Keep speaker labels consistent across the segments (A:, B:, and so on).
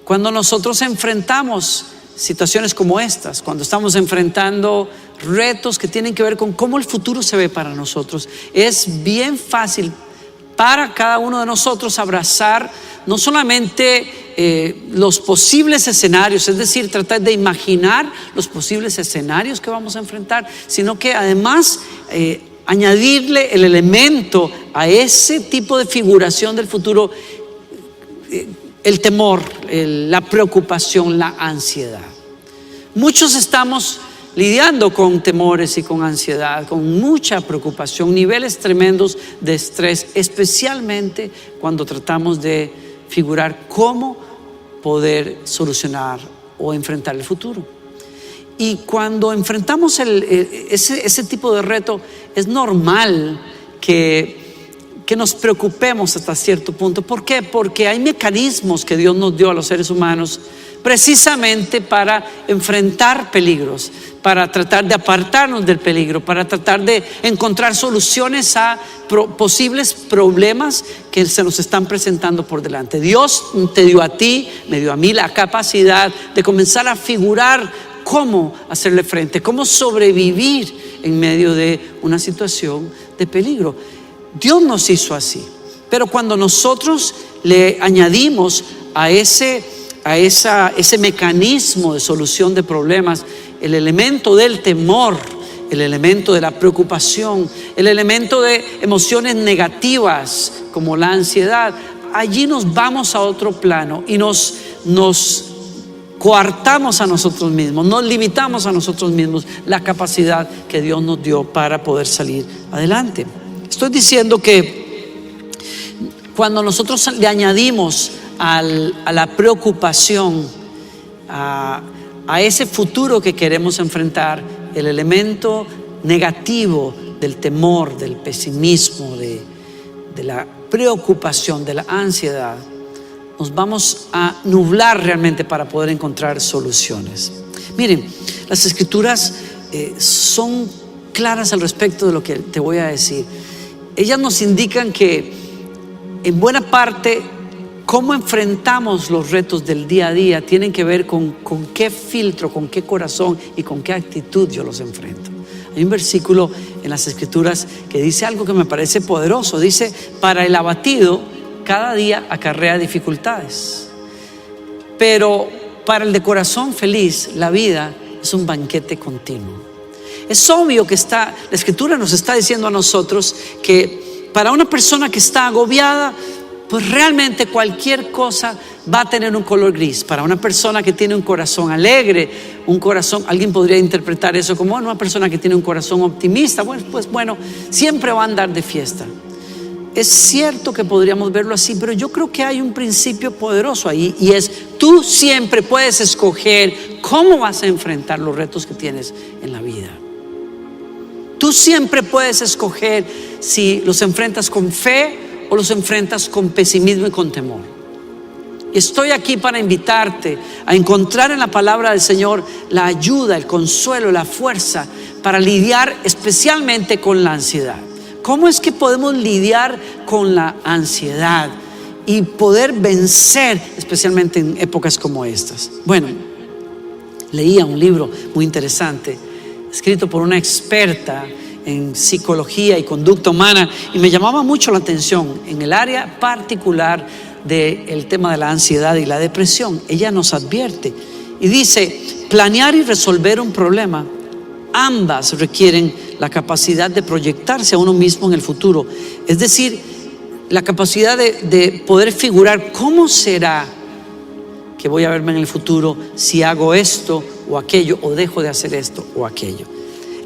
A: Cuando nosotros enfrentamos situaciones como estas, cuando estamos enfrentando retos que tienen que ver con cómo el futuro se ve para nosotros, es bien fácil para cada uno de nosotros abrazar no solamente los posibles escenarios, es decir, tratar de imaginar los posibles escenarios que vamos a enfrentar, sino que además añadirle el elemento a ese tipo de figuración del futuro, el temor, la preocupación, la ansiedad. Muchos estamos lidiando con temores y con ansiedad, con mucha preocupación, niveles tremendos de estrés, especialmente cuando tratamos de figurar cómo poder solucionar o enfrentar el futuro. Y cuando enfrentamos ese tipo de reto, es normal que nos preocupemos hasta cierto punto. ¿Por qué? Porque hay mecanismos que Dios nos dio a los seres humanos precisamente para enfrentar peligros, para tratar de apartarnos del peligro, para tratar de encontrar soluciones a posibles problemas que se nos están presentando por delante. Dios te dio a ti, me dio a mí la capacidad de comenzar a figurar cómo hacerle frente, cómo sobrevivir en medio de una situación de peligro. Dios nos hizo así, pero cuando nosotros le añadimos a ese mecanismo de solución de problemas el elemento del temor, el elemento de la preocupación, el elemento de emociones negativas como la ansiedad, allí nos vamos a otro plano y nos coartamos a nosotros mismos, nos limitamos a nosotros mismos la capacidad que Dios nos dio para poder salir adelante. Estoy diciendo que cuando nosotros le añadimos a la preocupación, a ese futuro que queremos enfrentar, el elemento negativo del temor, del pesimismo, de la preocupación, de la ansiedad, nos vamos a nublar realmente para poder encontrar soluciones. Miren, las escrituras son claras al respecto de lo que te voy a decir. Ellas nos indican que en buena parte cómo enfrentamos los retos del día a día tienen que ver con qué filtro, con qué corazón y con qué actitud yo los enfrento. Hay un versículo en las escrituras que dice algo que me parece poderoso. Dice: para el abatido cada día acarrea dificultades, pero para el de corazón feliz la vida es un banquete continuo. Es obvio que la escritura nos está diciendo a nosotros que para una persona que está agobiada, pues realmente cualquier cosa va a tener un color gris. Para una persona que tiene un corazón alegre, alguien podría interpretar eso como una persona que tiene un corazón optimista, pues siempre va a andar de fiesta. Es cierto que podríamos verlo así, pero yo creo que hay un principio poderoso ahí, y es: tú siempre puedes escoger cómo vas a enfrentar los retos que tienes en la vida. Tú siempre puedes escoger si los enfrentas con fe o los enfrentas con pesimismo y con temor. Estoy aquí para invitarte a encontrar en la palabra del Señor la ayuda, el consuelo, la fuerza para lidiar especialmente con la ansiedad. ¿Cómo es que podemos lidiar con la ansiedad y poder vencer especialmente en épocas como estas? Bueno, leía un libro muy interesante escrito por una experta en psicología y conducta humana, y me llamaba mucho la atención en el área particular del tema de la ansiedad y la depresión. Ella nos advierte y dice: planear y resolver un problema, ambas requieren la capacidad de proyectarse a uno mismo en el futuro, es decir, la capacidad de poder figurar cómo será que voy a verme en el futuro si hago esto o aquello, o dejo de hacer esto o aquello.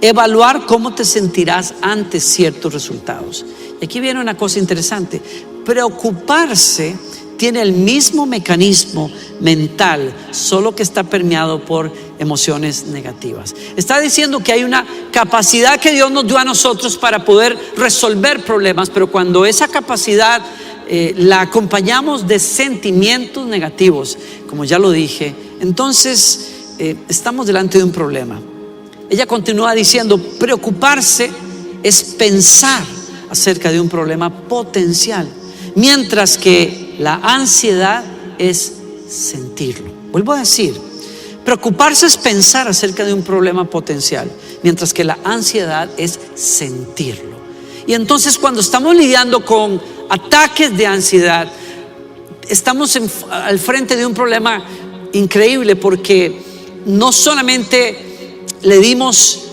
A: Evaluar cómo te sentirás ante ciertos resultados. Y aquí viene una cosa interesante: preocuparse tiene el mismo mecanismo mental, solo que está permeado por emociones negativas. Está diciendo que hay una capacidad que Dios nos dio a nosotros para poder resolver problemas, pero cuando esa capacidad la acompañamos de sentimientos negativos, como ya lo dije, entonces estamos delante de un problema. Ella continúa diciendo: preocuparse es pensar acerca de un problema potencial, mientras que la ansiedad es sentirlo. Vuelvo a decir, preocuparse es pensar acerca de un problema potencial, mientras que la ansiedad es sentirlo. Y entonces cuando estamos lidiando con ataques de ansiedad, estamos al frente de un problema increíble, porque no solamente le dimos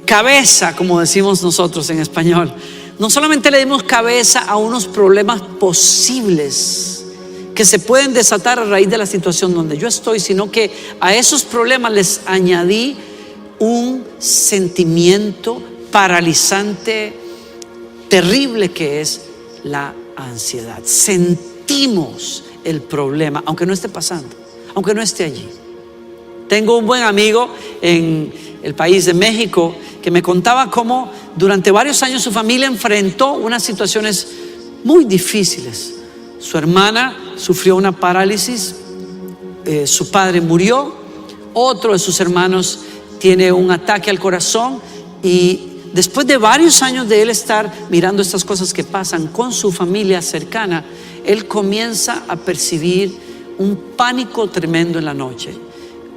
A: cabeza, como decimos nosotros en español, no solamente le dimos cabeza a unos problemas posibles que se pueden desatar a raíz de la situación donde yo estoy, sino que a esos problemas les añadí un sentimiento paralizante, terrible, que es la ansiedad. Sentimos el problema, aunque no esté pasando, aunque no esté allí. Tengo un buen amigo en el país de México que me contaba cómo durante varios años su familia enfrentó unas situaciones muy difíciles. Su hermana sufrió una parálisis, su padre murió, otro de sus hermanos tiene un ataque al corazón, y después de varios años de él estar mirando estas cosas que pasan con su familia cercana, él comienza a percibir un pánico tremendo en la noche.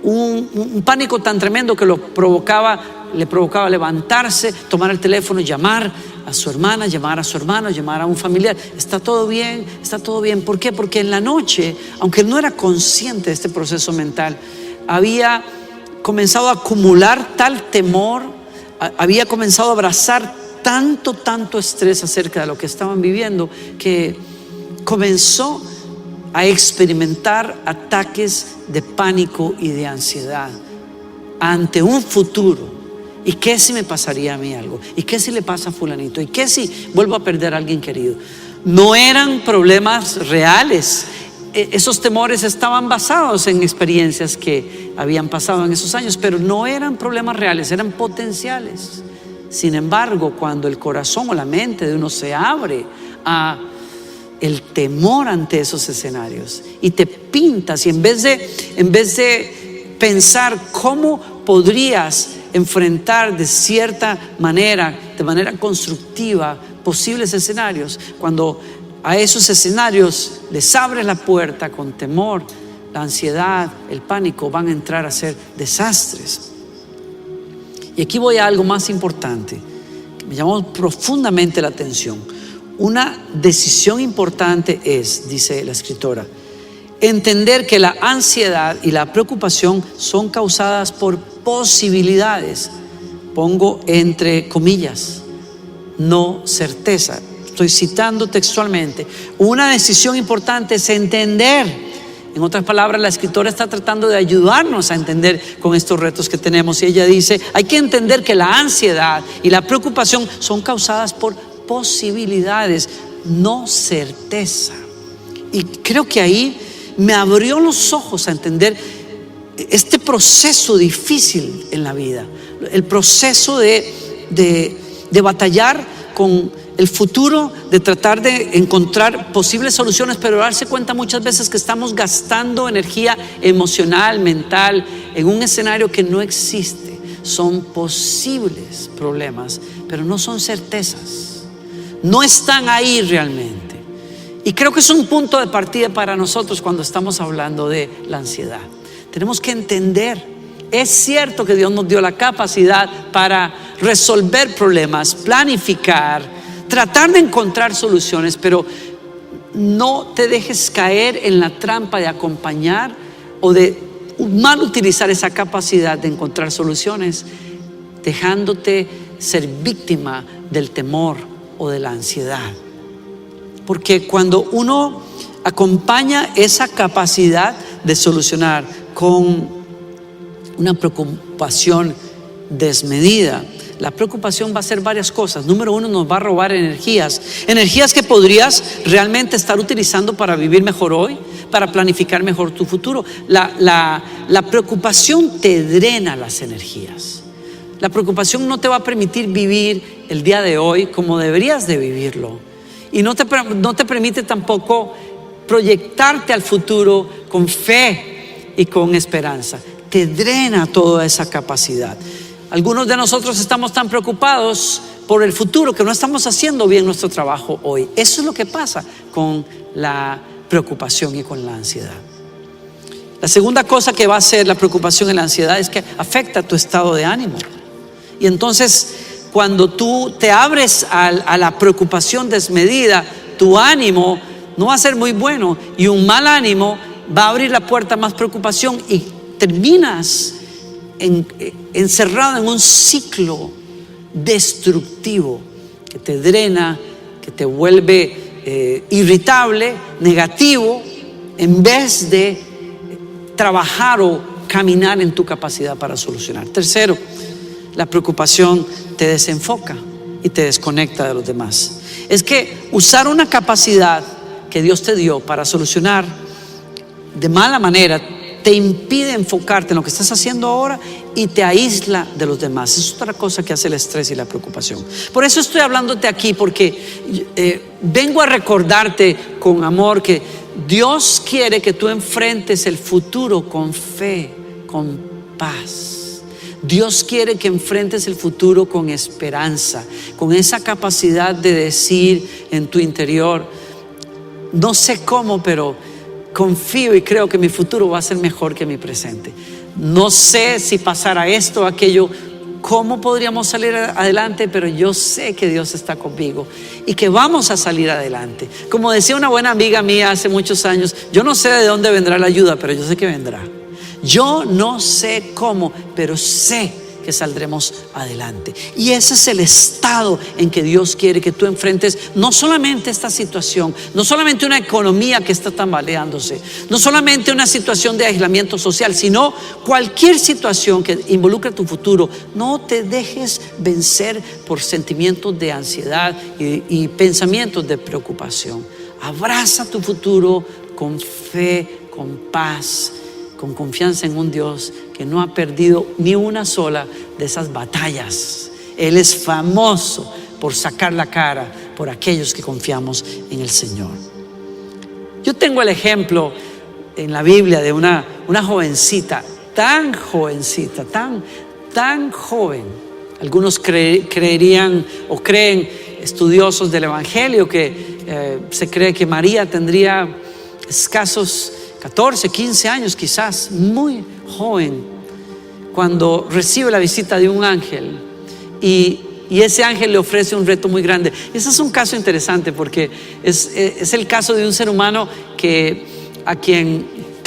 A: Un pánico tan tremendo que le provocaba levantarse, tomar el teléfono, llamar a su hermana, llamar a su hermano, llamar a un familiar. ¿Está todo bien? ¿Está todo bien? ¿Por qué? Porque en la noche, aunque él no era consciente de este proceso mental, había comenzado a acumular tal temor, había comenzado a abrazar tanto estrés acerca de lo que estaban viviendo, que comenzó a experimentar ataques de pánico y de ansiedad ante un futuro. ¿Y qué si me pasaría a mí algo? ¿Y qué si le pasa a fulanito? ¿Y qué si vuelvo a perder a alguien querido? No eran problemas reales. Esos temores estaban basados en experiencias que habían pasado en esos años, pero no eran problemas reales, eran potenciales. Sin embargo, cuando el corazón o la mente de uno se abre a el temor ante esos escenarios y te pintas, y en vez de pensar cómo podrías enfrentar de cierta manera, de manera constructiva, posibles escenarios, cuando a esos escenarios les abres la puerta con temor, la ansiedad, el pánico van a entrar a ser desastres. Y aquí voy a algo más importante que me llamó profundamente la atención. Una decisión importante es, dice la escritora, entender que la ansiedad y la preocupación son causadas por posibilidades. Pongo entre comillas, no certeza. Estoy citando textualmente. Una decisión importante es entender. En otras palabras, la escritora está tratando de ayudarnos a entender con estos retos que tenemos. Y ella dice, hay que entender que la ansiedad y la preocupación son causadas por posibilidades, no certeza. Y creo que ahí me abrió los ojos a entender este proceso difícil en la vida, el proceso de batallar con el futuro, de tratar de encontrar posibles soluciones, pero darse cuenta muchas veces que estamos gastando energía emocional, mental, en un escenario que no existe. Son posibles problemas, pero no son certezas. No están ahí realmente. Y creo que es un punto de partida para nosotros cuando estamos hablando de la ansiedad. Tenemos que entender, es cierto que Dios nos dio la capacidad para resolver problemas, planificar, tratar de encontrar soluciones, pero no te dejes caer en la trampa de acompañar o de mal utilizar esa capacidad de encontrar soluciones, dejándote ser víctima del temor o de la ansiedad. Porque cuando uno acompaña esa capacidad de solucionar con una preocupación desmedida, la preocupación va a hacer varias cosas. Número uno, nos va a robar energías que podrías realmente estar utilizando para vivir mejor hoy, para planificar mejor tu futuro. La preocupación te drena las energías. La preocupación no te va a permitir vivir el día de hoy como deberías de vivirlo. Y no te permite tampoco proyectarte al futuro con fe y con esperanza. Te drena toda esa capacidad. Algunos de nosotros estamos tan preocupados por el futuro que no estamos haciendo bien nuestro trabajo hoy. Eso es lo que pasa con la preocupación y con la ansiedad. La segunda cosa que va a hacer la preocupación y la ansiedad es que afecta tu estado de ánimo. Y entonces, cuando tú te abres a la preocupación desmedida, tu ánimo no va a ser muy bueno, y un mal ánimo va a abrir la puerta a más preocupación, y terminas encerrado en un ciclo destructivo que te drena, que te vuelve irritable, negativo, en vez de trabajar o caminar en tu capacidad para solucionar. Tercero, la preocupación te desenfoca y te desconecta de los demás. Es que usar una capacidad que Dios te dio para solucionar de mala manera te impide enfocarte en lo que estás haciendo ahora y te aísla de los demás. Es otra cosa que hace el estrés y la preocupación. Por eso estoy hablándote aquí, porque vengo a recordarte con amor que Dios quiere que tú enfrentes el futuro con fe, con paz. Dios quiere que enfrentes el futuro con esperanza, con esa capacidad de decir en tu interior: no sé cómo, pero confío y creo que mi futuro va a ser mejor que mi presente. No sé si pasará esto o aquello, cómo podríamos salir adelante, pero yo sé que Dios está conmigo y que vamos a salir adelante. Como decía una buena amiga mía hace muchos años: yo no sé de dónde vendrá la ayuda, pero yo sé que vendrá. Yo no sé cómo, pero sé que saldremos adelante. Y ese es el estado en que Dios quiere que tú enfrentes no solamente esta situación, no solamente una economía que está tambaleándose, no solamente una situación de aislamiento social, sino cualquier situación que involucre tu futuro. No te dejes vencer por sentimientos de ansiedad y pensamientos de preocupación. Abraza tu futuro con fe, con paz, con confianza en un Dios que no ha perdido ni una sola de esas batallas. Él es famoso por sacar la cara por aquellos que confiamos en el Señor. Yo tengo el ejemplo en la Biblia de una jovencita, tan jovencita, tan joven. Algunos creerían o creen, estudiosos del Evangelio, que se cree que María tendría escasos 14, 15 años quizás, muy joven, cuando recibe la visita de un ángel y ese ángel le ofrece un reto muy grande. Ese es un caso interesante, porque es el caso de un ser humano que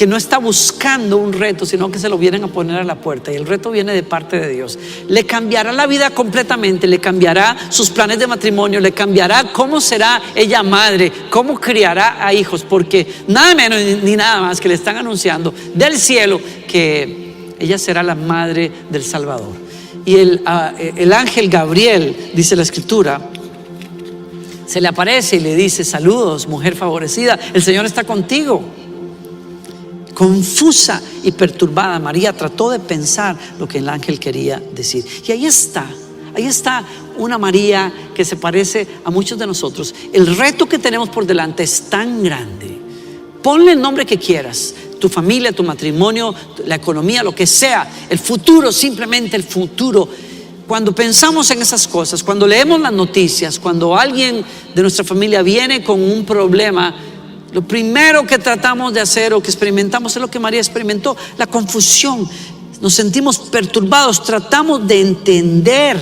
A: no está buscando un reto, sino que se lo vienen a poner a la puerta, y el reto viene de parte de Dios. Le cambiará la vida completamente, le cambiará sus planes de matrimonio, le cambiará cómo será ella madre, cómo criará a hijos, porque nada menos ni nada más que le están anunciando del cielo que ella será la madre del Salvador. Y el ángel Gabriel, dice la Escritura, se le aparece y le dice: saludos, mujer favorecida, el Señor está contigo. Confusa y perturbada, María trató de pensar lo que el ángel quería decir. Y ahí está una María que se parece a muchos de nosotros. El reto que tenemos por delante es tan grande. Ponle el nombre que quieras: tu familia, tu matrimonio, la economía, lo que sea, el futuro, simplemente el futuro. Cuando pensamos en esas cosas, cuando leemos las noticias, cuando alguien de nuestra familia viene con un problema, lo primero que tratamos de hacer o que experimentamos es lo que María experimentó: la confusión. Nos sentimos perturbados, tratamos de entender,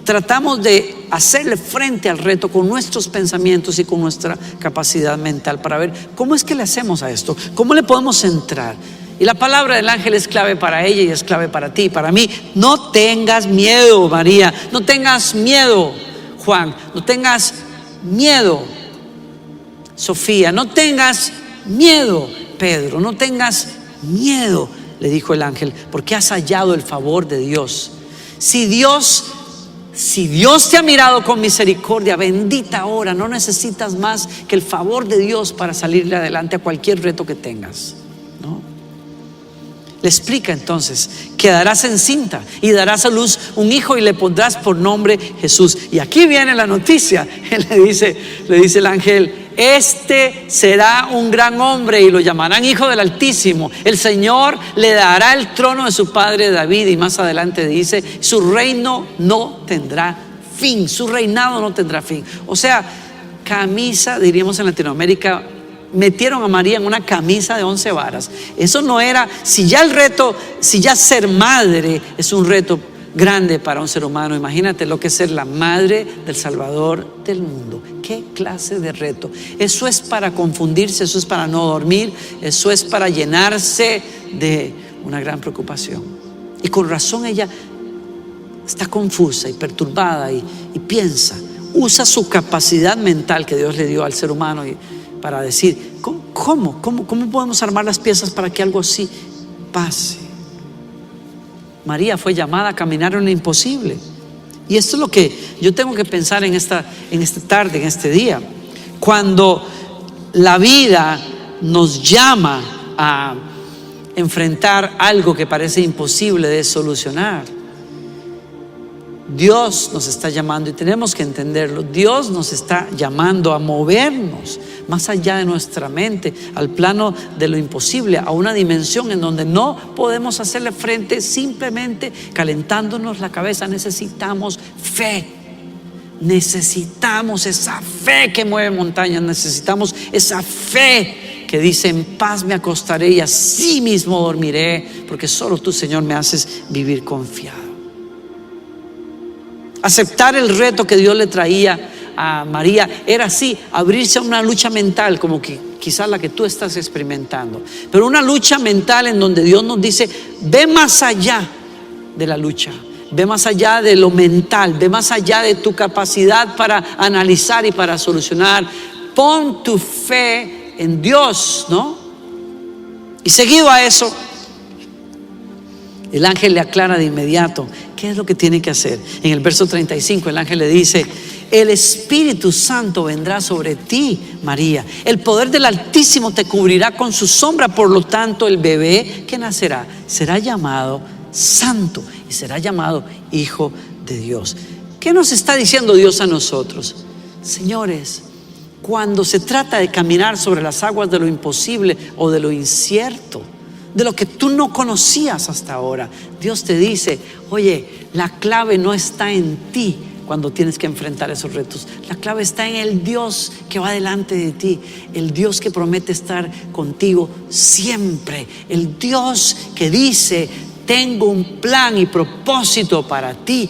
A: tratamos de hacerle frente al reto con nuestros pensamientos y con nuestra capacidad mental para ver cómo es que le hacemos a esto, cómo le podemos entrar. Y la palabra del ángel es clave para ella y es clave para ti y para mí. No tengas miedo, María, no tengas miedo, Juan, no tengas miedo, Sofía, no tengas miedo, Pedro, no tengas miedo, le dijo el ángel, porque has hallado el favor de Dios. Si Dios te ha mirado con misericordia, bendita hora, no necesitas más que el favor de Dios para salirle adelante a cualquier reto que tengas, ¿no? Le explica entonces: quedarás encinta y darás a luz un hijo y le pondrás por nombre Jesús. Y aquí viene la noticia. Él le dice el ángel: este será un gran hombre y lo llamarán Hijo del Altísimo. El Señor le dará el trono de su padre David, y más adelante dice: su reino no tendrá fin, su reinado no tendrá fin. O sea, camisa, diríamos en Latinoamérica, metieron a María en una camisa de 11 varas. Eso no era, si ya ser madre es un reto grande para un ser humano, imagínate lo que es ser la madre del Salvador del mundo. ¿Qué clase de reto? Eso es para confundirse, eso es para no dormir, eso es para llenarse de una gran preocupación. Y con razón ella está confusa y perturbada y piensa, usa su capacidad mental que Dios le dio al ser humano para decir, ¿cómo podemos armar las piezas para que algo así pase? María fue llamada a caminar en lo imposible. Y esto es lo que yo tengo que pensar en esta tarde, en este día. Cuando la vida nos llama a enfrentar algo que parece imposible de solucionar, Dios nos está llamando, y tenemos que entenderlo. Dios nos está llamando a movernos más allá de nuestra mente, al plano de lo imposible, a una dimensión en donde no podemos hacerle frente simplemente calentándonos la cabeza. Necesitamos fe. Necesitamos esa fe que mueve montañas. Necesitamos esa fe que dice: en paz me acostaré y así mismo dormiré, porque solo tú, Señor, me haces vivir confiado. Aceptar el reto que Dios le traía a María era así, abrirse a una lucha mental, como que quizás la que tú estás experimentando, pero una lucha mental en donde Dios nos dice: ve más allá de la lucha, ve más allá de lo mental, ve más allá de tu capacidad para analizar y para solucionar. Pon tu fe en Dios, ¿no? Y seguido a eso, el ángel le aclara de inmediato qué es lo que tiene que hacer. En el verso 35 el ángel le dice: el Espíritu Santo vendrá sobre ti, María. El poder del Altísimo te cubrirá con su sombra. Por lo tanto, el bebé que nacerá será llamado Santo y será llamado Hijo de Dios. ¿Qué nos está diciendo Dios a nosotros? Señores, cuando se trata de caminar sobre las aguas de lo imposible o de lo incierto, de lo que tú no conocías hasta ahora, Dios te dice: oye, la clave no está en ti cuando tienes que enfrentar esos retos. La clave está en el Dios que va delante de ti, el Dios que promete estar contigo siempre, el Dios que dice: tengo un plan y propósito para ti.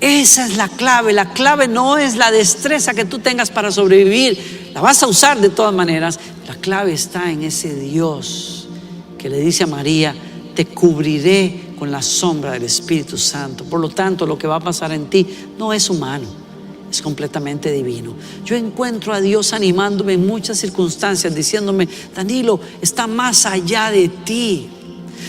A: Esa es la clave. La clave no es la destreza que tú tengas para sobrevivir, la vas a usar de todas maneras. La clave está en ese Dios que le dice a María: te cubriré con la sombra del Espíritu Santo. Por lo tanto, lo que va a pasar en ti no es humano, es completamente divino. Yo encuentro a Dios animándome en muchas circunstancias, diciéndome: Danilo, está más allá de ti.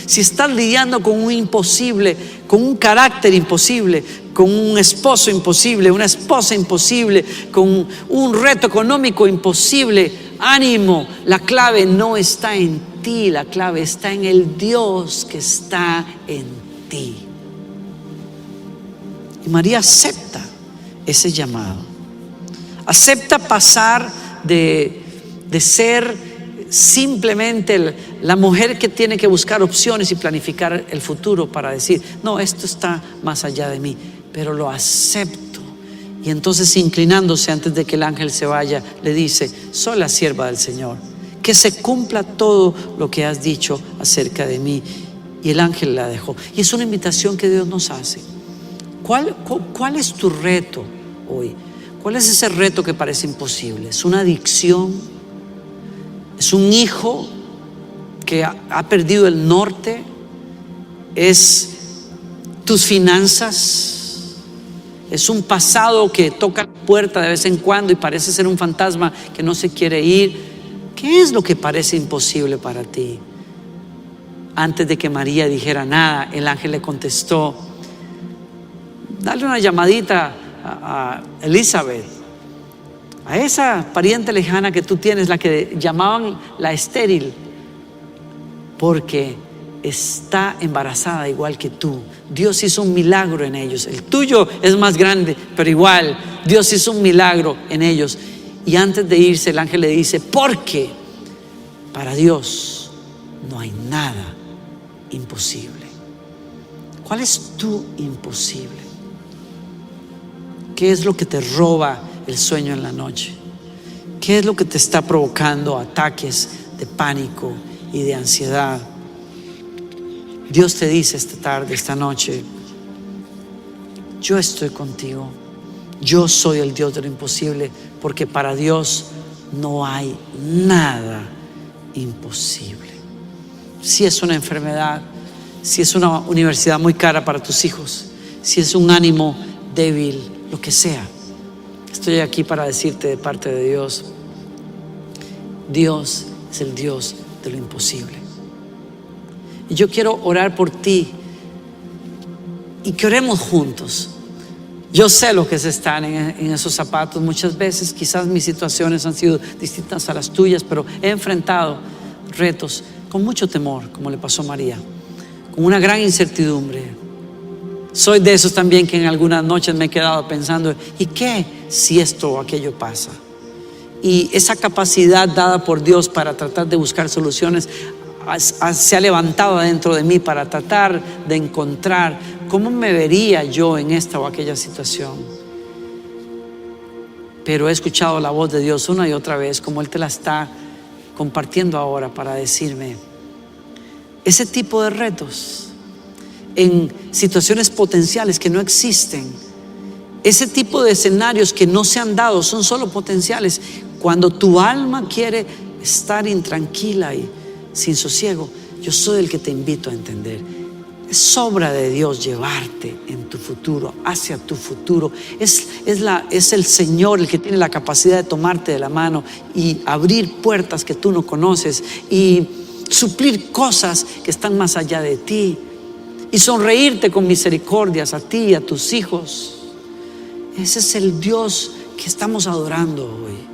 A: Si estás lidiando con un imposible, con un carácter imposible, con un esposo imposible, una esposa imposible, con un reto económico imposible, ánimo, la clave no está en ti, la clave está en el Dios que está en ti. Y María acepta ese llamado, acepta pasar de ser simplemente la mujer que tiene que buscar opciones y planificar el futuro para decir: no, esto está más allá de mí, pero lo acepto. Y entonces, inclinándose antes de que el ángel se vaya, le dice: soy la sierva del Señor, que se cumpla todo lo que has dicho acerca de mí. Y el ángel la dejó. Y es una invitación que Dios nos hace. ¿Cuál es tu reto hoy? ¿Cuál es ese reto que parece imposible? ¿Es una adicción? ¿Es un hijo que ha perdido el norte? ¿Es tus finanzas? ¿Es un pasado que toca la puerta de vez en cuando y parece ser un fantasma que no se quiere ir? ¿Qué es lo que parece imposible para ti? Antes de que María dijera nada, el ángel le contestó: dale una llamadita a Elizabeth, a esa pariente lejana que tú tienes, la que llamaban la estéril, porque está embarazada igual que tú. Dios hizo un milagro en ellos. El tuyo es más grande, pero igual Dios hizo un milagro en ellos. Y antes de irse, el ángel le dice: porque para Dios no hay nada imposible. ¿Cuál es tu imposible? ¿Qué es lo que te roba el sueño en la noche? ¿Qué es lo que te está provocando ataques de pánico y de ansiedad? Dios te dice esta tarde, esta noche: yo estoy contigo. Yo soy el Dios de lo imposible, porque para Dios no hay nada imposible. Si es una enfermedad, si es una universidad muy cara para tus hijos, si es un ánimo débil, lo que sea, estoy aquí para decirte de parte de Dios: Dios es el Dios de lo imposible. Y yo quiero orar por ti y que oremos juntos. Yo sé lo que es estar en esos zapatos. Muchas veces quizás mis situaciones han sido distintas a las tuyas, pero he enfrentado retos con mucho temor, como le pasó a María, con una gran incertidumbre. Soy de esos también que en algunas noches me he quedado pensando: ¿y qué si esto o aquello pasa? Y esa capacidad dada por Dios para tratar de buscar soluciones se ha levantado dentro de mí para tratar de encontrar cómo me vería yo en esta o aquella situación. Pero he escuchado la voz de Dios una y otra vez, como Él te la está compartiendo ahora, para decirme: ese tipo de retos en situaciones potenciales que no existen, ese tipo de escenarios que no se han dado, son solo potenciales. Cuando tu alma quiere estar intranquila y sin sosiego, yo soy el que te invito a entender: es obra de Dios llevarte en tu futuro, hacia tu futuro. Es el Señor el que tiene la capacidad de tomarte de la mano y abrir puertas que tú no conoces y suplir cosas que están más allá de ti y sonreírte con misericordias a ti y a tus hijos. Ese es el Dios que estamos adorando hoy.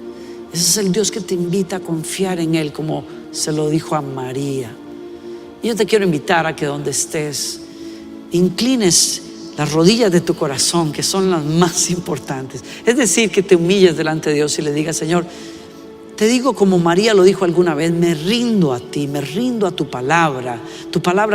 A: Ese es el Dios que te invita a confiar en Él, como se lo dijo a María. Y yo te quiero invitar a que donde estés, inclines las rodillas de tu corazón, que son las más importantes. Es decir, que te humilles delante de Dios y le digas: Señor, te digo como María lo dijo alguna vez: me rindo a ti, me rindo a tu palabra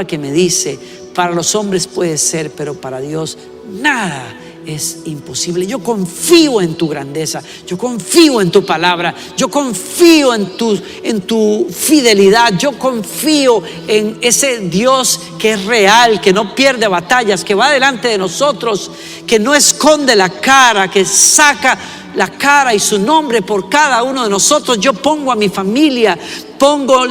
A: que me dice: para los hombres puede ser, pero para Dios nada es imposible. Yo confío en tu grandeza, yo confío en tu palabra, yo confío en tu fidelidad, yo confío en ese Dios que es real, que no pierde batallas, que va delante de nosotros, que no esconde la cara, que saca la cara y su nombre por cada uno de nosotros. Yo pongo a mi familia, pongo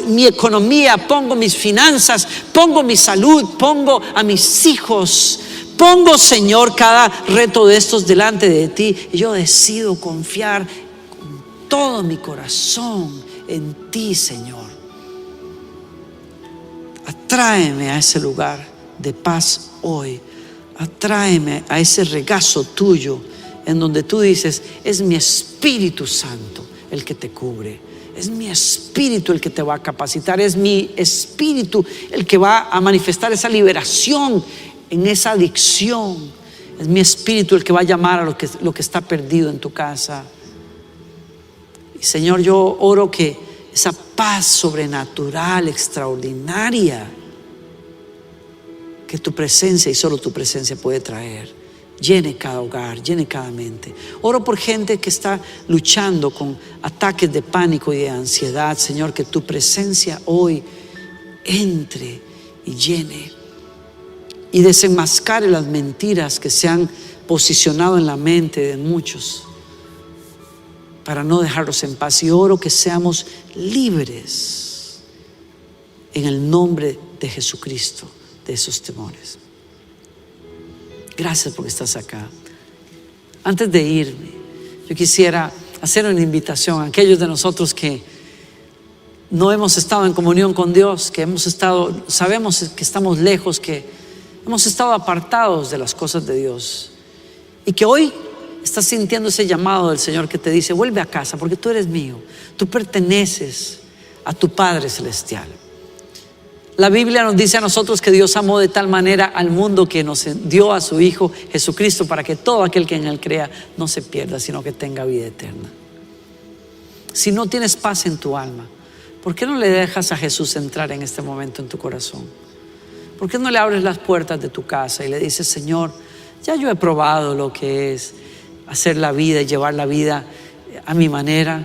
A: mi economía, pongo mis finanzas, pongo mi salud, pongo a mis hijos. Pongo, Señor, cada reto de estos delante de ti, y yo decido confiar con todo mi corazón en ti, Señor. Atráeme a ese lugar de paz hoy. Atráeme a ese regazo tuyo, en donde tú dices: es mi Espíritu Santo el que te cubre. Es mi Espíritu el que te va a capacitar. Es mi Espíritu el que va a manifestar esa liberación en esa adicción. Es mi Espíritu el que va a llamar a lo que está perdido en tu casa. Y Señor, yo oro que esa paz sobrenatural, extraordinaria, que tu presencia y solo tu presencia puede traer, llene cada hogar, llene cada mente. Oro por gente que está luchando con ataques de pánico y de ansiedad. Señor, que tu presencia hoy entre y llene y desenmascare las mentiras que se han posicionado en la mente de muchos para no dejarlos en paz. Y oro que seamos libres en el nombre de Jesucristo de esos temores. Gracias porque estás acá. Antes de irme, yo quisiera hacer una invitación a aquellos de nosotros que no hemos estado en comunión con Dios, que sabemos que estamos lejos, que hemos estado apartados de las cosas de Dios, y que hoy estás sintiendo ese llamado del Señor que te dice: vuelve a casa, porque tú eres mío, tú perteneces a tu Padre Celestial. La Biblia nos dice a nosotros que Dios amó de tal manera al mundo que nos dio a su Hijo Jesucristo, para que todo aquel que en Él crea no se pierda, sino que tenga vida eterna. Si no tienes paz en tu alma, ¿por qué no le dejas a Jesús entrar en este momento en tu corazón? ¿Por qué no le abres las puertas de tu casa y le dices: Señor, ya yo he probado lo que es hacer la vida y llevar la vida a mi manera.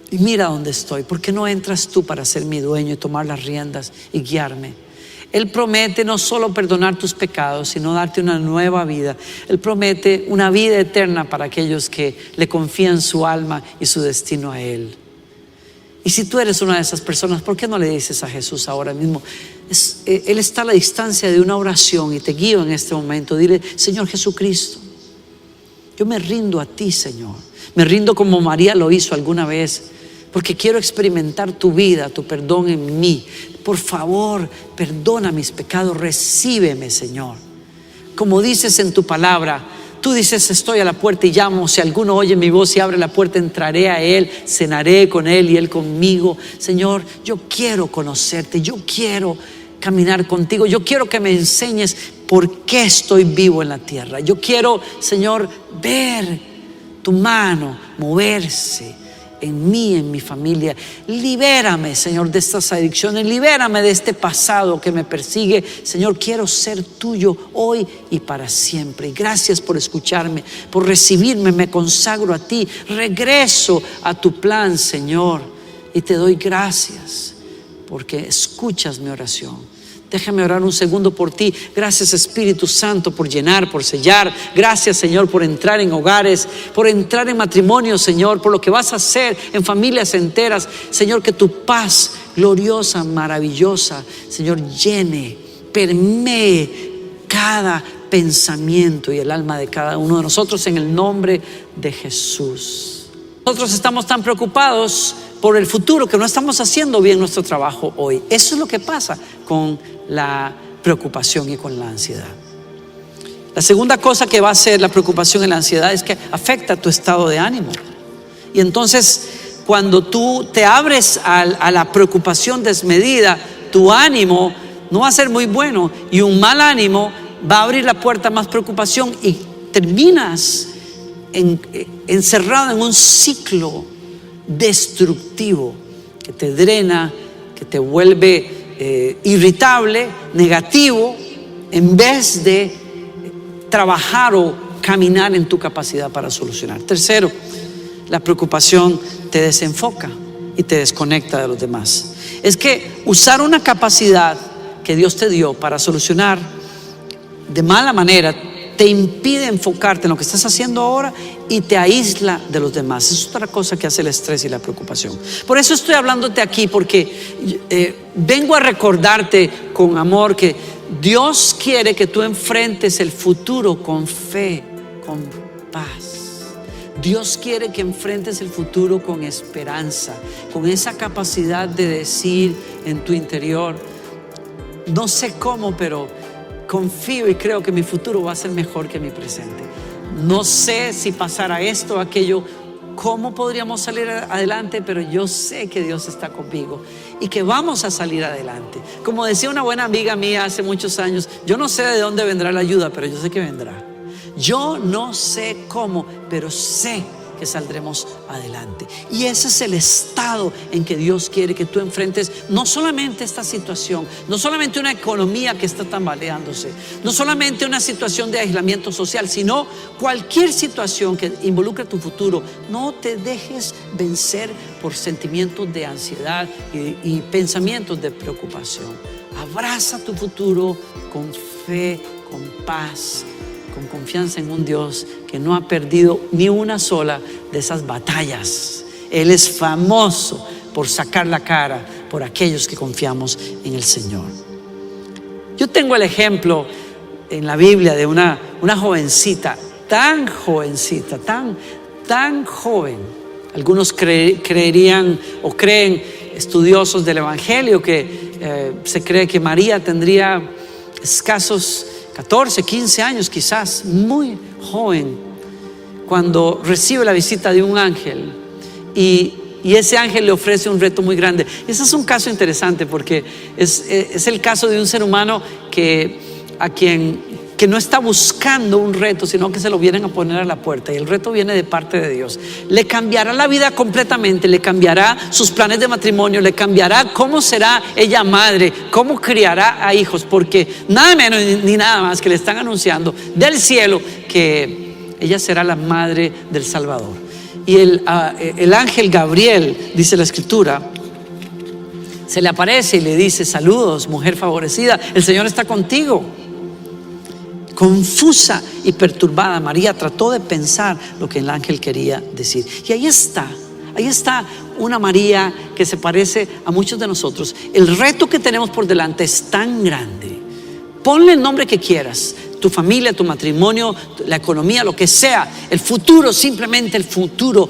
A: Y mira dónde estoy. ¿Por qué no entras tú para ser mi dueño y tomar las riendas y guiarme? Él promete no solo perdonar tus pecados, sino darte una nueva vida. Él promete una vida eterna para aquellos que le confían su alma y su destino a Él. Y si tú eres una de esas personas, ¿por qué no le dices a Jesús ahora mismo? Él está a la distancia de una oración y te guío en este momento. Dile: Señor Jesucristo, yo me rindo a ti, Señor. Me rindo como María lo hizo alguna vez, porque quiero experimentar tu vida, tu perdón en mí. Por favor, perdona mis pecados, recíbeme, Señor. Como dices en tu palabra, tú dices: estoy a la puerta y llamo. Si alguno oye mi voz y abre la puerta, entraré a él, cenaré con él y él conmigo. Señor, yo quiero conocerte, yo quiero caminar contigo. Yo quiero que me enseñes por qué estoy vivo en la tierra. Yo quiero, Señor, ver tu mano moverse en mí, en mi familia. Libérame, Señor, de estas adicciones. Libérame de este pasado que me persigue. Señor, quiero ser tuyo hoy y para siempre. Y gracias por escucharme, por recibirme. Me consagro a ti. Regreso a tu plan, Señor. Y te doy gracias porque escuchas mi oración. Déjame orar un segundo por ti. Gracias, Espíritu Santo, por llenar, por sellar. Gracias, Señor, por entrar en hogares, por entrar en matrimonios, Señor, por lo que vas a hacer en familias enteras. Señor, que tu paz gloriosa, maravillosa, Señor, llene, permee cada pensamiento y el alma de cada uno de nosotros en el nombre de Jesús. Nosotros estamos tan preocupados por el futuro que no estamos haciendo bien nuestro trabajo hoy. Eso es lo que pasa con la preocupación y con la ansiedad. La segunda cosa que va a hacer la preocupación y la ansiedad es que afecta tu estado de ánimo. Y entonces, cuando tú te abres a la preocupación desmedida, tu ánimo no va a ser muy bueno, y un mal ánimo va a abrir la puerta a más preocupación y terminas encerrado en un ciclo destructivo que te drena, que te vuelve irritable, negativo, en vez de trabajar o caminar en tu capacidad para solucionar. Tercero, la preocupación te desenfoca y te desconecta de los demás. Es que usar una capacidad que Dios te dio para solucionar de mala manera te impide enfocarte en lo que estás haciendo ahora y te aísla de los demás. Es otra cosa que hace el estrés y la preocupación. Por eso estoy hablándote aquí, porque vengo a recordarte con amor que Dios quiere que tú enfrentes el futuro con fe, con paz. Dios quiere que enfrentes el futuro con esperanza, con esa capacidad de decir en tu interior: no sé cómo, pero confío y creo que mi futuro va a ser mejor que mi presente. No sé si pasará esto o aquello, cómo podríamos salir adelante, pero yo sé que Dios está conmigo y que vamos a salir adelante. Como decía una buena amiga mía hace muchos años: yo no sé de dónde vendrá la ayuda, pero yo sé que vendrá. Yo no sé cómo, pero sé que saldremos adelante. Y ese es el estado en que Dios quiere que tú enfrentes no solamente esta situación, no solamente una economía que está tambaleándose, no solamente una situación de aislamiento social, sino cualquier situación que involucre tu futuro. No te dejes vencer por sentimientos de ansiedad y pensamientos de preocupación. Abraza tu futuro con fe, con paz, con confianza en un Dios que no ha perdido ni una sola de esas batallas. Él es famoso por sacar la cara por aquellos que confiamos en el Señor. Yo tengo el ejemplo en la Biblia de una jovencita, tan jovencita, tan joven. Algunos creerían o creen, estudiosos del Evangelio, que se cree que María tendría escasos 14, 15 años quizás, muy joven, cuando recibe la visita de un ángel y ese ángel le ofrece un reto muy grande. Ese es un caso interesante porque es el caso de un ser humano que no está buscando un reto, sino que se lo vienen a poner a la puerta, y el reto viene de parte de Dios. Le cambiará la vida completamente, le cambiará sus planes de matrimonio, le cambiará cómo será ella madre, cómo criará a hijos, porque nada menos ni nada más que le están anunciando del cielo que ella será la madre del Salvador. y el ángel Gabriel, dice la escritura, se le aparece y le dice: saludos, mujer favorecida, el Señor está contigo. Confusa y perturbada, María trató de pensar lo que el ángel quería decir. Y ahí está una María que se parece a muchos de nosotros. El reto que tenemos por delante es tan grande. Ponle el nombre que quieras: tu familia, tu matrimonio, la economía, lo que sea, el futuro, simplemente el futuro.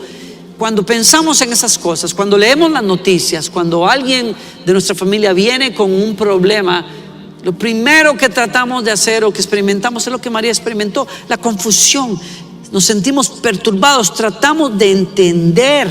A: Cuando pensamos en esas cosas, cuando leemos las noticias, cuando alguien de nuestra familia viene con un problema, lo primero que tratamos de hacer o que experimentamos es lo que María experimentó: la confusión. Nos sentimos perturbados, tratamos de entender,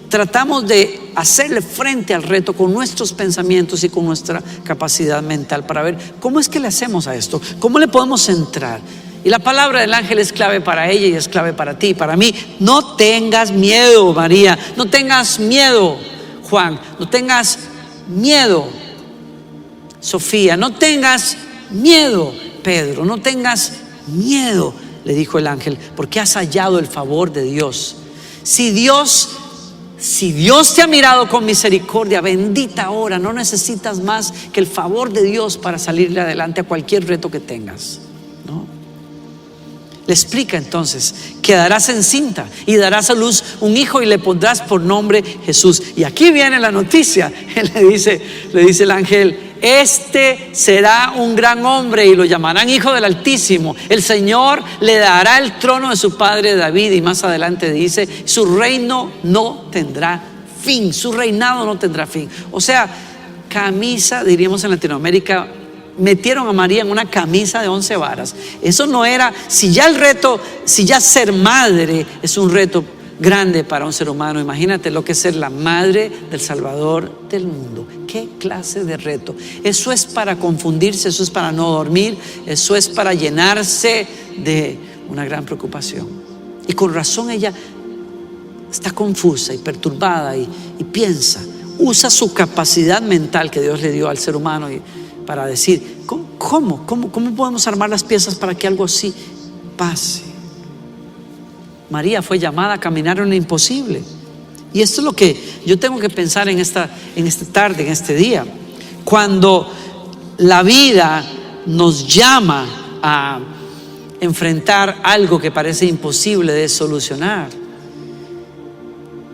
A: tratamos de hacerle frente al reto con nuestros pensamientos y con nuestra capacidad mental para ver cómo es que le hacemos a esto, cómo le podemos entrar. Y la palabra del ángel es clave para ella y es clave para ti, para mí. No tengas miedo, María, no tengas miedo, Juan, no tengas miedo, Sofía, no tengas miedo, Pedro, no tengas miedo, le dijo el ángel, porque has hallado el favor de Dios. Si Dios te ha mirado con misericordia, bendita hora, no necesitas más que el favor de Dios para salirle adelante a cualquier reto que tengas, ¿no? Le explica entonces: quedarás encinta y darás a luz un hijo y le pondrás por nombre Jesús. Y aquí viene la noticia. Él le dice el ángel: este será un gran hombre y lo llamarán Hijo del Altísimo. El Señor le dará el trono de su padre David. Y más adelante dice: su reino no tendrá fin, su reinado no tendrá fin. O sea, camisa, diríamos en Latinoamérica, metieron a María en una camisa de 11 varas. Eso no era, si ya ser madre es un reto grande para un ser humano, imagínate lo que es ser la madre del Salvador del mundo. ¿Qué clase de reto? Eso es para confundirse, eso es para no dormir, eso es para llenarse de una gran preocupación. Y con razón ella está confusa y perturbada y piensa, usa su capacidad mental que Dios le dio al ser humano para decir: ¿cómo podemos armar las piezas para que algo así pase? María fue llamada a caminar en lo imposible. Y esto es lo que yo tengo que pensar en esta tarde, en este día. Cuando la vida nos llama a enfrentar algo que parece imposible de solucionar,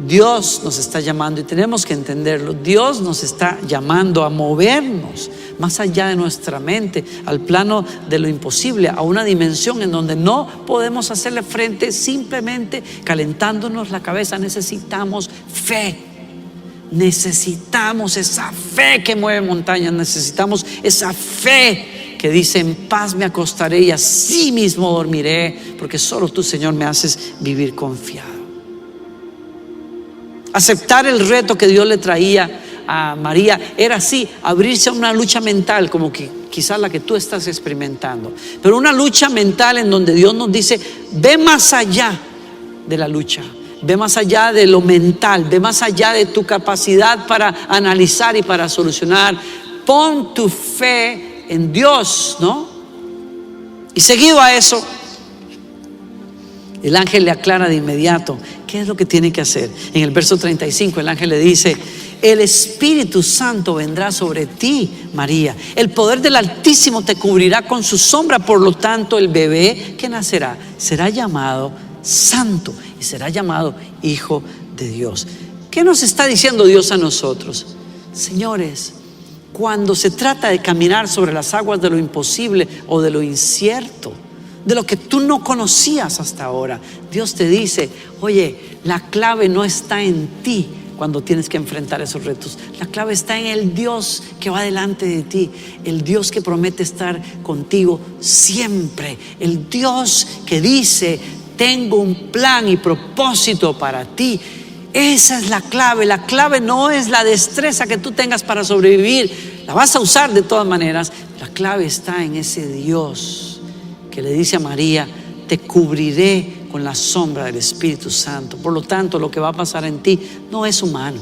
A: Dios nos está llamando, y tenemos que entenderlo. Dios nos está llamando a movernos más allá de nuestra mente, al plano de lo imposible, a una dimensión en donde no podemos hacerle frente simplemente calentándonos la cabeza. Necesitamos fe. Necesitamos esa fe que mueve montañas. Necesitamos esa fe que dice: en paz me acostaré y así mismo dormiré, porque solo tú, Señor, me haces vivir confiado. Aceptar el reto que Dios le traía a María era así, abrirse a una lucha mental como que quizás la que tú estás experimentando, pero una lucha mental en donde Dios nos dice: ve más allá de la lucha, ve más allá de lo mental, ve más allá de tu capacidad para analizar y para solucionar. Pon tu fe en Dios, ¿no? Y seguido a eso, el ángel le aclara de inmediato qué es lo que tiene que hacer. En el verso 35 el ángel le dice: el Espíritu Santo vendrá sobre ti, María. El poder del Altísimo te cubrirá con su sombra. Por lo tanto, el bebé que nacerá será llamado Santo y será llamado Hijo de Dios. ¿Qué nos está diciendo Dios a nosotros? Señores, cuando se trata de caminar sobre las aguas de lo imposible o de lo incierto, de lo que tú no conocías hasta ahora, Dios te dice: oye, la clave no está en ti cuando tienes que enfrentar esos retos. La clave está en el Dios que va delante de ti, el Dios que promete estar contigo siempre, el Dios que dice: tengo un plan y propósito para ti. Esa es la clave. La clave no es la destreza que tú tengas para sobrevivir, la vas a usar de todas maneras. La clave está en ese Dios que le dice a María: te cubriré con la sombra del Espíritu Santo. Por lo tanto, lo que va a pasar en ti no es humano,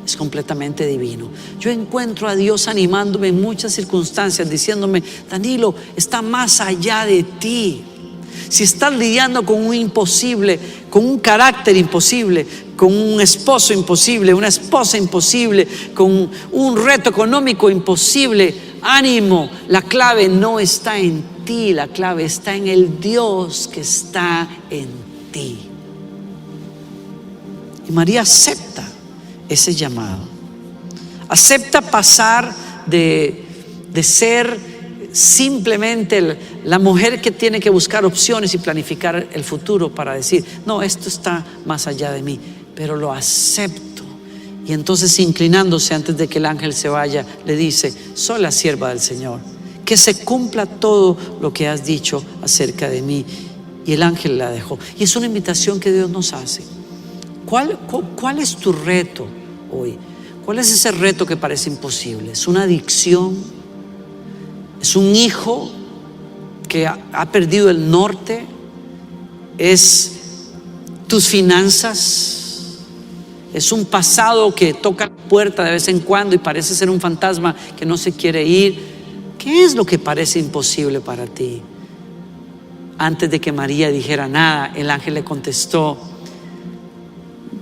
A: es completamente divino. Yo encuentro a Dios animándome en muchas circunstancias, diciéndome: Danilo, está más allá de ti. Si estás lidiando con un imposible, con un carácter imposible, con un esposo imposible, una esposa imposible, con un reto económico imposible. Ánimo, la clave no está en ti, la clave está en el Dios que está en ti. Y María acepta ese llamado, acepta pasar de ser simplemente la mujer que tiene que buscar opciones y planificar el futuro para decir, no, esto está más allá de mí, pero lo acepto. Y entonces, inclinándose antes de que el ángel se vaya, le dice, soy la sierva del Señor, que se cumpla todo lo que has dicho acerca de mí. Y el ángel la dejó. Y es una invitación que Dios nos hace. ¿Cuál es tu reto hoy? ¿Cuál es ese reto que parece imposible? ¿Es una adicción? ¿Es un hijo que ha perdido el norte? ¿Es tus finanzas? ¿Es un pasado que toca la puerta de vez en cuando y parece ser un fantasma que no se quiere ir? ¿Qué es lo que parece imposible para ti? Antes de que María dijera nada, el ángel le contestó,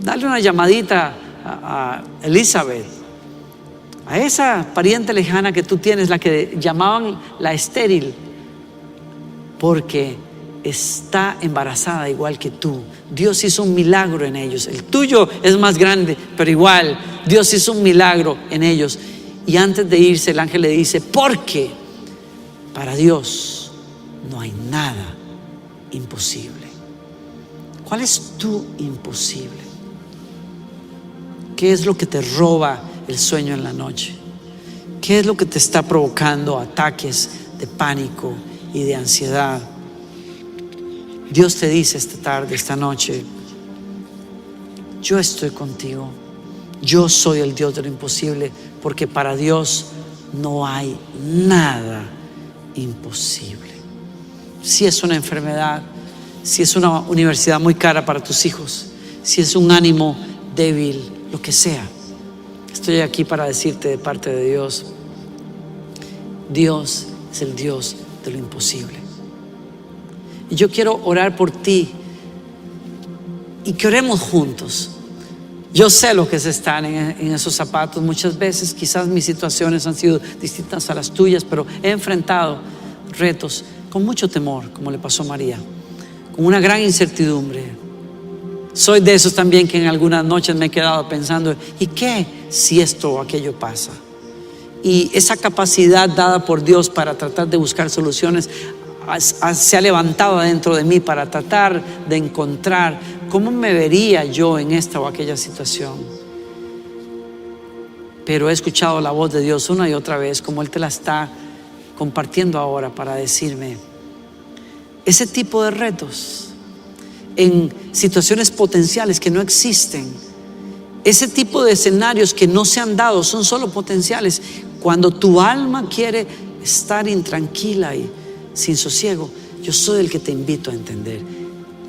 A: dale una llamadita a Elizabeth, a esa pariente lejana que tú tienes, la que llamaban la estéril, porque está embarazada igual que tú. Dios hizo un milagro en ellos. El tuyo es más grande, pero igual Dios hizo un milagro en ellos. Y antes de irse, el ángel le dice, porque para Dios no hay nada imposible. ¿Cuál es tu imposible? ¿Qué es lo que te roba el sueño en la noche? ¿Qué es lo que te está provocando ataques de pánico y de ansiedad? Dios te dice esta tarde, esta noche, yo estoy contigo. Yo soy el Dios de lo imposible, porque para Dios no hay nada imposible. Si es una enfermedad, si es una universidad muy cara para tus hijos, si es un ánimo débil, lo que sea, estoy aquí para decirte de parte de Dios, Dios es el Dios de lo imposible. Y yo quiero orar por ti y que oremos juntos. Yo sé lo que es estar en esos zapatos. Muchas veces quizás mis situaciones han sido distintas a las tuyas, pero he enfrentado retos con mucho temor, como le pasó a María, con una gran incertidumbre. Soy de esos también que en algunas noches me he quedado pensando, ¿y qué si esto o aquello pasa? Y esa capacidad dada por Dios para tratar de buscar soluciones se ha levantado dentro de mí para tratar de encontrar cómo me vería yo en esta o aquella situación. Pero he escuchado la voz de Dios una y otra vez, como Él te la está compartiendo ahora, para decirme, ese tipo de retos en situaciones potenciales que no existen, ese tipo de escenarios que no se han dado, son solo potenciales. Cuando tu alma quiere estar intranquila y sin sosiego, yo soy el que te invito a entender.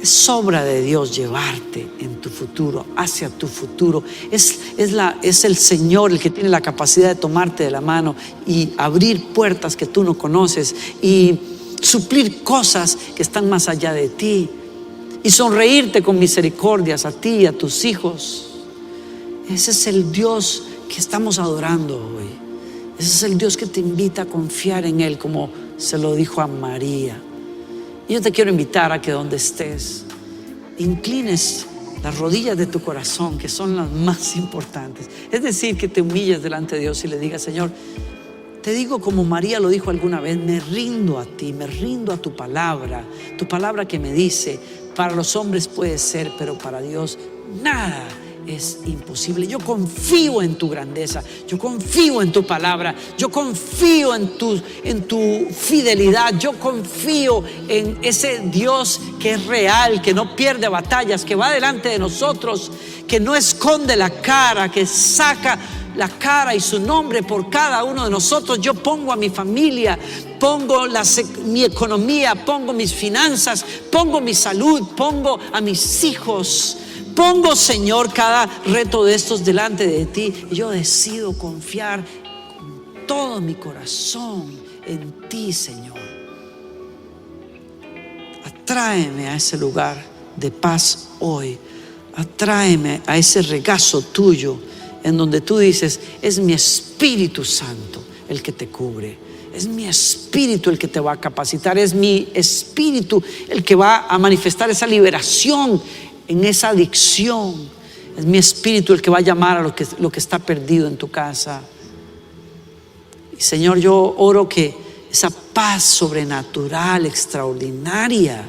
A: Es obra de Dios llevarte en tu futuro, hacia tu futuro. Es el Señor el que tiene la capacidad de tomarte de la mano y abrir puertas que tú no conoces y suplir cosas que están más allá de ti y sonreírte con misericordias a ti y a tus hijos. Ese es el Dios que estamos adorando hoy. Ese es el Dios que te invita a confiar en Él, como se lo dijo a María. Y yo te quiero invitar a que donde estés, inclines las rodillas de tu corazón, que son las más importantes. Es decir, que te humilles delante de Dios y le digas, Señor, te digo como María lo dijo alguna vez, me rindo a ti, me rindo a tu palabra que me dice, para los hombres puede ser, pero para Dios nada es imposible. Yo confío en tu grandeza, yo confío en tu palabra, yo confío en tu fidelidad, yo confío en ese Dios que es real, que no pierde batallas, que va delante de nosotros, que no esconde la cara, que saca la cara y su nombre por cada uno de nosotros. Yo pongo a mi familia, pongo mi economía, pongo mis finanzas, pongo mi salud, pongo a mis hijos. Pongo, Señor, cada reto de estos delante de ti. Y yo decido confiar con todo mi corazón en ti, Señor. Atráeme a ese lugar de paz hoy. Atráeme a ese regazo tuyo en donde tú dices: es mi Espíritu Santo el que te cubre, es mi Espíritu el que te va a capacitar, es mi Espíritu el que va a manifestar esa liberación en esa adicción, es mi Espíritu el que va a llamar a lo que está perdido en tu casa. Y Señor, yo oro que esa paz sobrenatural, extraordinaria,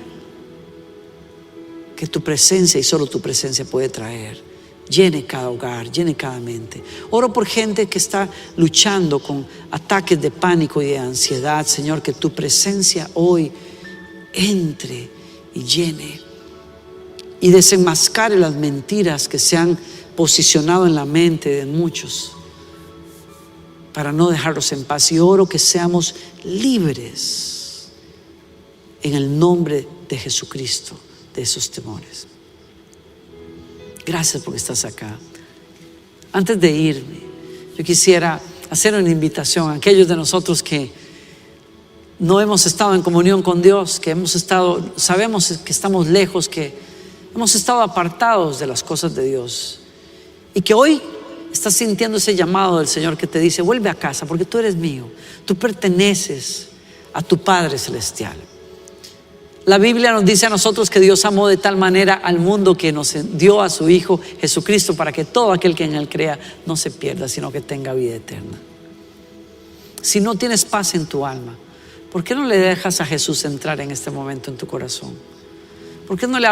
A: que tu presencia y solo tu presencia puede traer, llene cada hogar, llene cada mente. Oro por gente que está luchando con ataques de pánico y de ansiedad. Señor, que tu presencia hoy entre y llene y desenmascare las mentiras que se han posicionado en la mente de muchos para no dejarlos en paz. Y oro que seamos libres en el nombre de Jesucristo de esos temores. Gracias porque estás acá. Antes de irme, yo quisiera hacer una invitación a aquellos de nosotros que no hemos estado en comunión con Dios, que sabemos que estamos lejos, que hemos estado apartados de las cosas de Dios, y que hoy estás sintiendo ese llamado del Señor que te dice: vuelve a casa porque tú eres mío, tú perteneces a tu Padre Celestial. La Biblia nos dice a nosotros que Dios amó de tal manera al mundo que nos dio a su Hijo Jesucristo para que todo aquel que en Él crea no se pierda, sino que tenga vida eterna. Si no tienes paz en tu alma, ¿por qué no le dejas a Jesús entrar en este momento en tu corazón? ¿Por qué no le